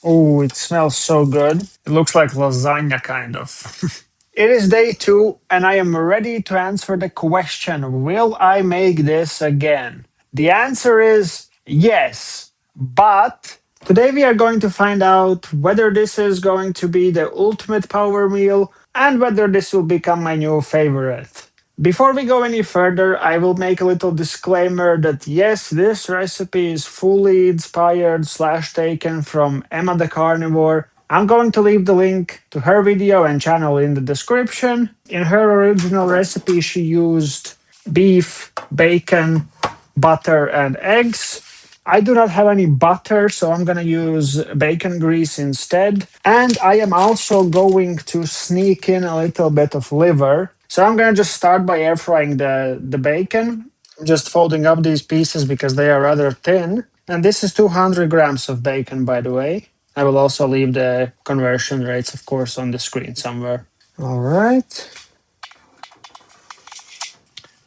Oh, it smells so good. It looks like lasagna, kind of. It is day 2, and I am ready to answer the question, will I make this again? The answer is yes, but today we are going to find out whether this is going to be the ultimate power meal and whether this will become my new favorite. Before we go any further, I will make a little disclaimer that yes, this recipe is fully inspired slash taken from Emma the Carnivore. I'm going to leave the link to her video and channel in the description. In her original recipe, she used beef, bacon, butter, and eggs. I do not have any butter, so I'm gonna use bacon grease instead. And I am also going to sneak in a little bit of liver. So I'm gonna just start by air frying the bacon, just folding up these pieces because they are rather thin. And this is 200 grams of bacon, by the way. I will also leave the conversion rates, of course, on the screen somewhere. All right.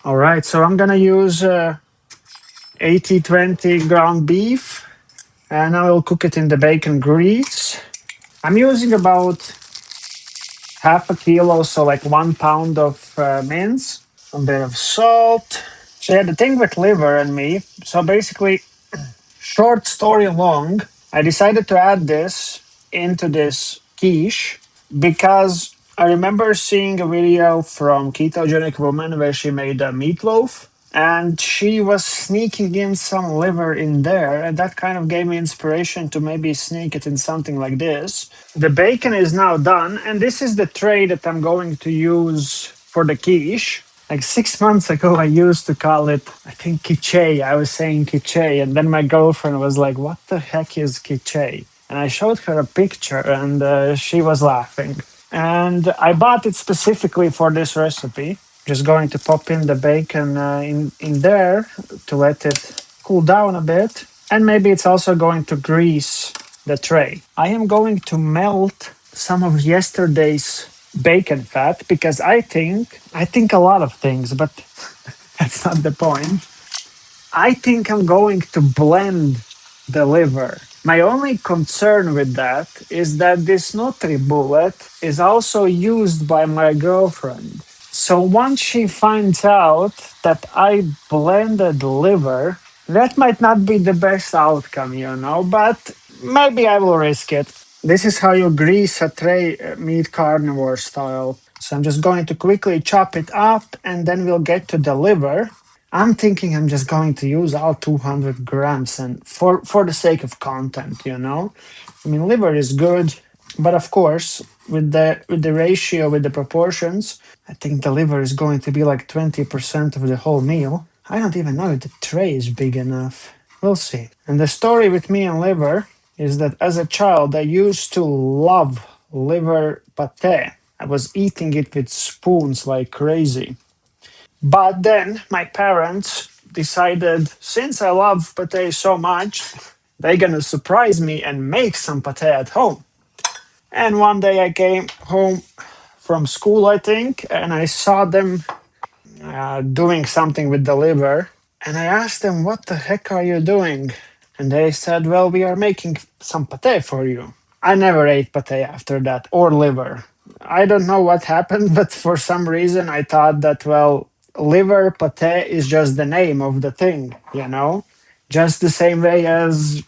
All right, so I'm gonna use 80-20 ground beef, and I will cook it in the bacon grease. I'm using about half a kilo, so like 1 pound of mince, a bit of salt. So yeah, the thing with liver and me, so basically, short story long, I decided to add this into this quiche because I remember seeing a video from Ketogenic Woman where she made a meatloaf and she was sneaking in some liver in there, and that kind of gave me inspiration to maybe sneak it in something like this. The bacon is now done, and this is the tray that I'm going to use for the quiche. Like 6 months ago, I used to call it, I think, quiche. I was saying quiche, and then my girlfriend was like, "What the heck is quiche?" And I showed her a picture, and she was laughing. And I bought it specifically for this recipe. Just going to pop in the bacon in there to let it cool down a bit. And maybe it's also going to grease the tray. I am going to melt some of yesterday's bacon fat because I think a lot of things, but that's not the point. I think I'm going to blend the liver. My only concern with that is that this Nutri bullet is also used by my girlfriend. So once she finds out that I blended liver, that might not be the best outcome, but maybe I will risk it. This is how you grease a tray meat carnivore style. So I'm just going to quickly chop it up and then we'll get to the liver. I'm thinking I'm just going to use all 200 grams and for the sake of content. I mean, liver is good, but of course, with the ratio, with the proportions, I think the liver is going to be like 20% of the whole meal. I don't even know if the tray is big enough. We'll see. And the story with me and liver is that as a child, I used to love liver pate. I was eating it with spoons like crazy. But then my parents decided, since I love pate so much, they're gonna surprise me and make some pate at home. And one day I came home from school, I think, and I saw them doing something with the liver. And I asked them, "What the heck are you doing?" And they said, "Well, we are making some pate for you." I never ate pate after that, or liver. I don't know what happened, but for some reason I thought that, well, liver pate is just the name of the thing. Just the same way as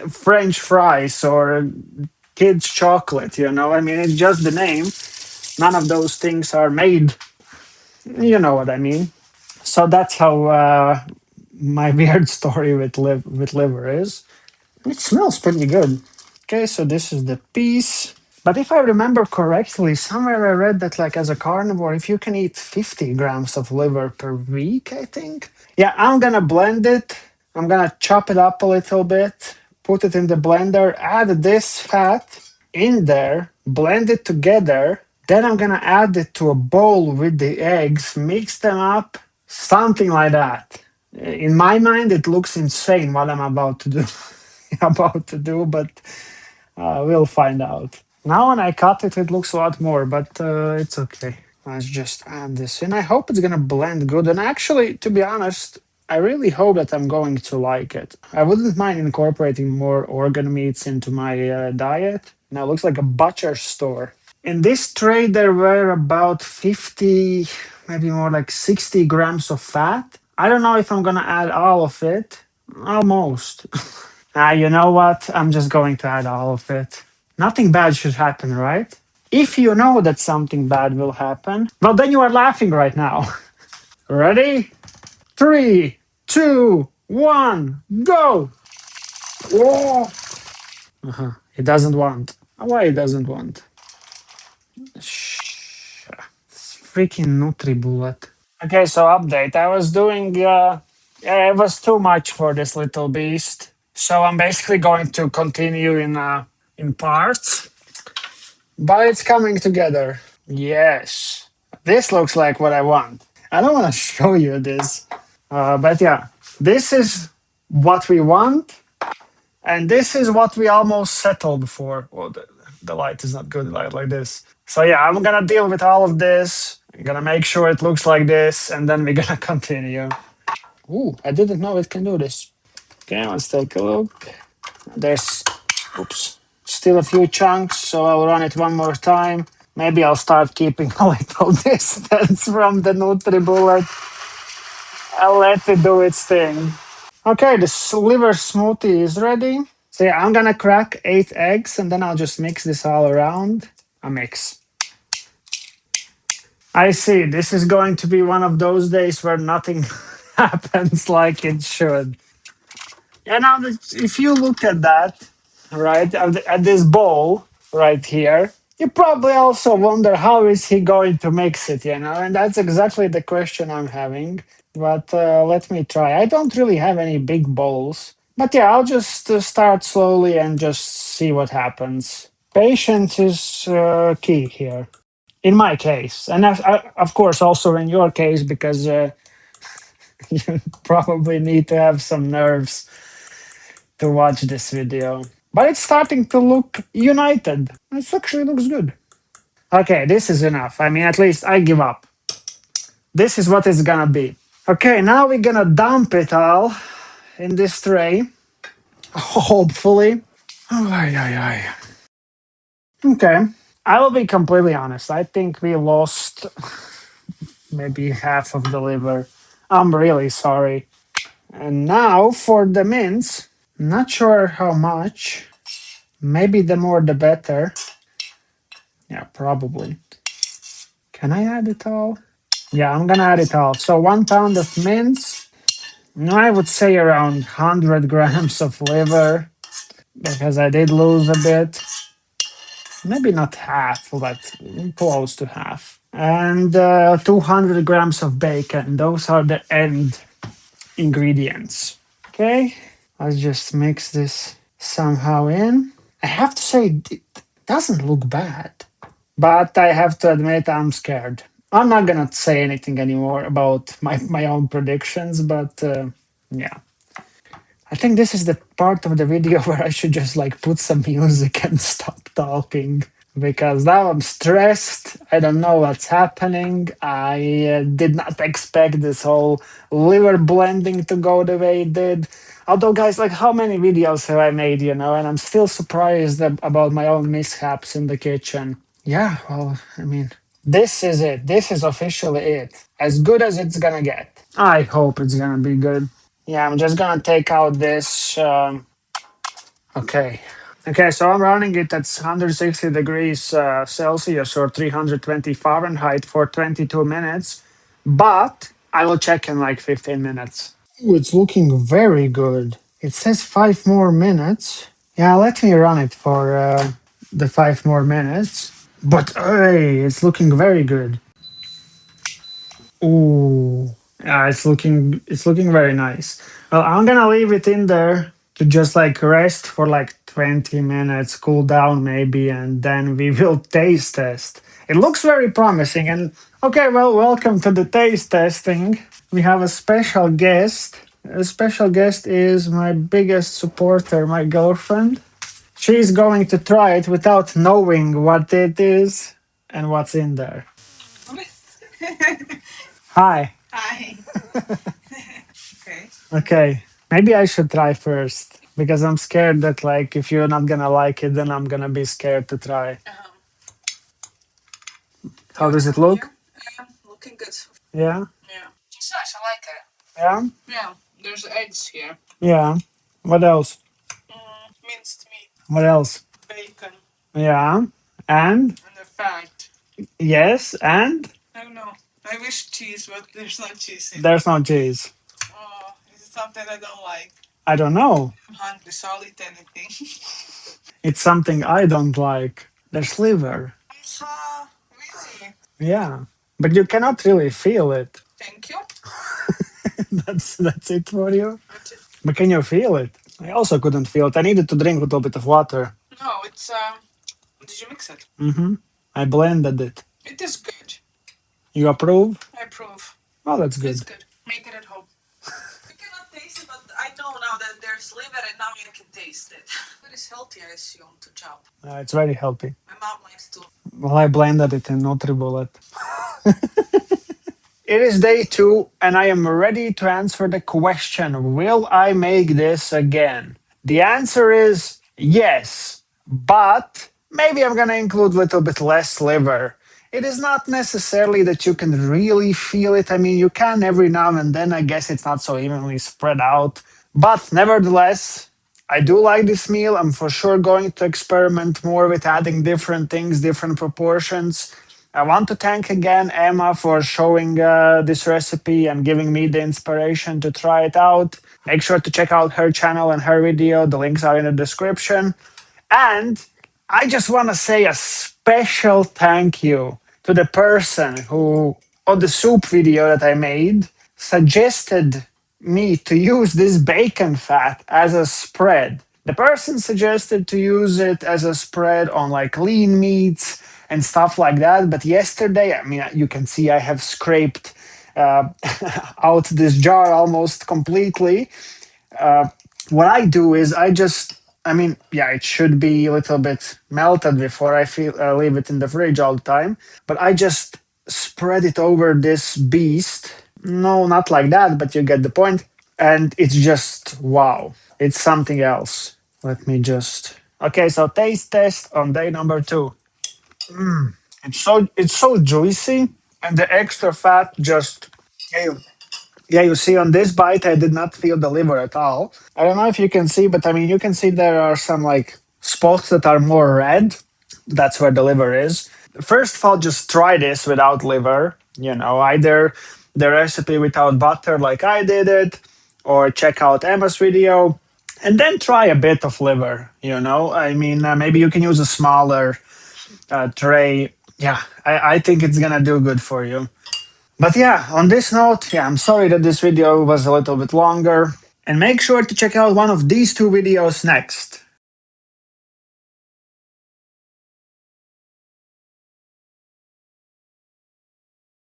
French fries or kids' chocolate. I mean, it's just the name. None of those things are made. You know what I mean? So that's how my weird story with liver is. It smells pretty good. Okay, so this is the piece. But if I remember correctly, somewhere I read that, like, as a carnivore, if you can eat 50 grams of liver per week, I think. Yeah, I'm gonna blend it. I'm gonna chop it up a little bit, put it in the blender, add this fat in there, blend it together. Then I'm gonna add it to a bowl with the eggs, mix them up, something like that. In my mind, it looks insane what I'm about to do. But we'll find out. Now when I cut it, it looks a lot more, but it's okay. Let's just add this in. I hope it's gonna blend good. And actually, to be honest, I really hope that I'm going to like it. I wouldn't mind incorporating more organ meats into my diet. Now it looks like a butcher store. In this tray, there were about 50, maybe more like 60 grams of fat. I don't know if I'm gonna add all of it. Almost. You know what? I'm just going to add all of it. Nothing bad should happen, right? If you know that something bad will happen, well, then you are laughing right now. Ready? Three, two, one, go! Whoa! It doesn't want. Why it doesn't want? Shh. It's freaking NutriBullet. Okay, so update. I was doing. Yeah, it was too much for this little beast. So I'm basically going to continue in parts, but it's coming together. Yes, this looks like what I want. I don't want to show you this, but yeah, this is what we want, and this is what we almost settled for. Well, the light is not good like this. So yeah, I'm gonna deal with all of this. I'm gonna make sure it looks like this, and then we're gonna continue. Ooh, I didn't know it can do this. Okay, let's take a look. There's, oops, still a few chunks, so I'll run it one more time. Maybe I'll start keeping a little distance from the NutriBullet. I'll let it do its thing. Okay, the liver smoothie is ready. So yeah, I'm gonna crack 8 eggs and then I'll just mix this all around. A mix. I see, this is going to be one of those days where nothing happens like it should. And now, if you look at that, right, at this bowl right here, you probably also wonder how is he going to mix it, you know? And that's exactly the question I'm having. But let me try. I don't really have any big bowls. But yeah, I'll just start slowly and just see what happens. Patience is key here, in my case. And of course, also in your case, because you probably need to have some nerves to watch this video. But it's starting to look united. It actually looks good. Okay, this is enough. I mean, at least I give up. This is what it's gonna be. Okay, now we're gonna dump it all in this tray. Hopefully. Oh, ay, ay, ay. Okay, I will be completely honest. I think we lost maybe half of the liver. I'm really sorry. And now for the mince. Not sure how much. Maybe the more the better. Yeah, probably. Can I add it all? Yeah, I'm gonna add it all. So 1 pound of mince. No, I would say around 100 grams of liver because I did lose a bit. Maybe not half, but close to half. And 200 grams of bacon. Those are the end ingredients. Okay, let's just mix this somehow in. I have to say, it doesn't look bad. But I have to admit, I'm scared. I'm not gonna say anything anymore about my own predictions, but yeah. I think this is the part of the video where I should just like put some music and stop talking because now I'm stressed. I don't know what's happening. I did not expect this whole liver blending to go the way it did. Although, guys, like, how many videos have I made, you know, and I'm still surprised about my own mishaps in the kitchen. Yeah, well, I mean, this is it. This is officially it. As good as it's gonna get. I hope it's gonna be good. Yeah, I'm just gonna take out this. Okay. Okay, so I'm running it at 160 degrees Celsius or 320 Fahrenheit for 22 minutes, but I will check in like 15 minutes. Ooh, it's looking very good. It says 5 more minutes. Yeah, let me run it for the 5 more minutes. But hey, it's looking very good. Ooh, yeah, it's looking very nice. Well, I'm gonna leave it in there to just like rest for like 20 minutes, cool down maybe, and then we will taste test. It looks very promising. And okay, well, welcome to the taste testing. We have a special guest. A special guest is my biggest supporter, my girlfriend. She's going to try it without knowing what it is and what's in there. Hi. Hi. Okay. Maybe I should try first because I'm scared that like if you're not gonna like it, then I'm gonna be scared to try. How does it look? Yeah. Yeah. Yeah. What else? What else? Yeah. And yes, and there's no cheese. I don't know. It's something I don't like. There's liver. Yeah. But you cannot really feel it. That's it for you. But can you feel it? I also couldn't feel it. I needed to drink a little bit of water. Mm-hmm. I blended it. You approve? Oh, that's good. It's very healthy. Well, I blended it in NutriBullet. It is day 2, and I am ready to answer the question, will I make this again? The answer is yes, but maybe I'm gonna include a little bit less liver. It is not necessarily that you can really feel it. I mean, you can every now and then. I guess it's not so evenly spread out. But nevertheless, I do like this meal. I'm for sure going to experiment more with adding different things, different proportions. I want to thank again Emma for showing this recipe and giving me the inspiration to try it out. Make sure to check out her channel and her video. The links are in the description. And I just want to say a special thank you to the person who, on the soup video that I made, suggested me to use this bacon fat as a spread. The person suggested to use it as a spread on like lean meats and stuff like that. But yesterday, I mean, you can see I have scraped uh, out this jar almost completely. What I do is I mean, yeah, it should be a little bit melted before I leave it in the fridge all the time. But I just spread it over this beast. No, not like that, but you get the point. And it's just wow. It's something else. Let me just. Okay, so taste test on day number 2. It's so juicy, and the extra fat just. Yeah, you see on this bite, I did not feel the liver at all. I don't know if you can see, but I mean, you can see there are some like spots that are more red. That's where the liver is. First of all, just try this without liver. Either the recipe without butter, like I did it, or check out Emma's video, and then try a bit of liver. I mean, maybe you can use a smaller tray. Yeah, I think it's gonna do good for you. But yeah, on this note, yeah, I'm sorry that this video was a little bit longer. And make sure to check out one of these 2 videos next.